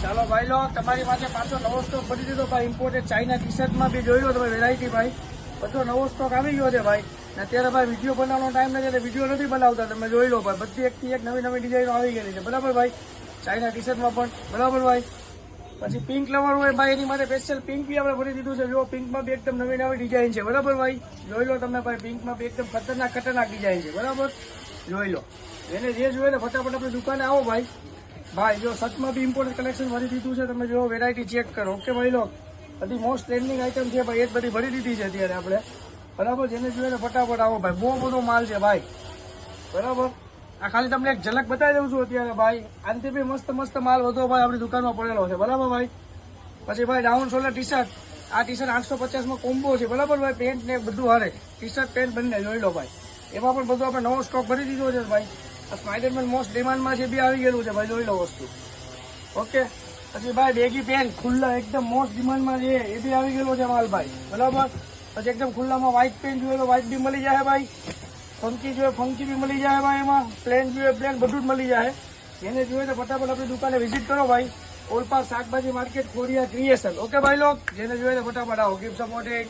ચાલો ભાઈ લો તમારી પાસે પાછો નવો સ્ટોક ભરી દીધો ભાઈ. ઇમ્પોર્ટેડ ચાઇના ટી શર્ટમાં બી જોઈ લો તમે વેરાયટી ભાઈ. બધો નવો સ્ટોક આવી ગયો છે ભાઈ. અત્યારે ભાઈ વિડીયો બનાવવાનો ટાઈમ નથી એટલે વિડીયો નથી બનાવતા. તમે જોઈ લો ભાઈ, બધી એકથી એક નવી નવી ડિઝાઇનો આવી ગયેલી છે. બરાબર ભાઈ, ચાઇના ટી શર્ટમાં પણ. બરાબર ભાઈ, પછી પિંક લવર હોય ભાઈ એની માટે સ્પેશિયલ પિંક બી આપણે ભરી દીધું છે. જો પિંકમાં બી એકદમ નવી નવી ડિઝાઇન છે. બરાબર ભાઈ, જોઈ લો તમે ભાઈ, પિંકમાં બી એકદમ ખતરનાક ડિઝાઇન છે. બરાબર, જોઈ લો. એને જે જોઈએ ને ફટાફટ આપણી દુકાને આવો ભાઈ. ભાઈ જો સચમાં બી ઇમ્પોર્ટેડ કલેક્શન ભરી દીધું છે. તમે જો વેરાયટી ચેક કરો. ઓકે ભાઈ લો, બધી મોસ્ટ ટ્રેન્ડિંગ આઈટમ છે ભાઈ, એ જ બધી ભરી દીધી છે અત્યારે આપણે. બરાબર, જેને જોઈએ ને ફટાફટ આવો ભાઈ. બહુ બધો માલ છે ભાઈ. બરાબર, આ ખાલી તમને એક ઝલક બતાવી દઉં છું અત્યારે ભાઈ. આનાથી બી મસ્ત મસ્ત માલ વધો ભાઈ આપણી દુકાનમાં પડેલો છે. બરાબર ભાઈ, પછી ભાઈ ડાઉન શોલ્ડર ટી શર્ટ. આ ટી શર્ટ 850માં કોમ્બો છે. બરાબર ભાઈ, પેન્ટ ને બધું હારે, ટી શર્ટ પેન્ટ બંને જોઈ લો ભાઈ. એમાં પણ બધું આપણે નવો સ્ટોક ભરી દીધો છે ભાઈ. આ સ્પાઈડરમેન મોસ્ટ ડિમાન્ડમાં જે બી આવી ગયેલું છે ભાઈ, જોઈ લો વસ્તુ. ઓકે, પછી ભાઈ બેગી પેન્ટ ખુલ્લા એકદમ મોસ્ટ ડિમાન્ડમાં છે, એ બી આવી ગયેલો છે માલ ભાઈ. બરાબર, પછી એકદમ ખુલ્લામાં વ્હાઈટ પેન્ટ જોઈએ તો વ્હાઈટ બી મળી જાય ભાઈ. ફંકી જોઈએ ફંકી બી મળી જાય ભાઈ. એમાં પ્લેન જોઈએ પ્લેન, બધું જ મળી જાય. જેને જોઈએ તો ફટાફટ આપણી દુકાને વિઝિટ કરો ભાઈ. ઓલપાસ શાકભાજી માર્કેટ, ખોડિયા ક્રિએશન. ઓકે ભાઈ લોક, જેને જોઈએ તો ફટાફટ આવો. Gift supported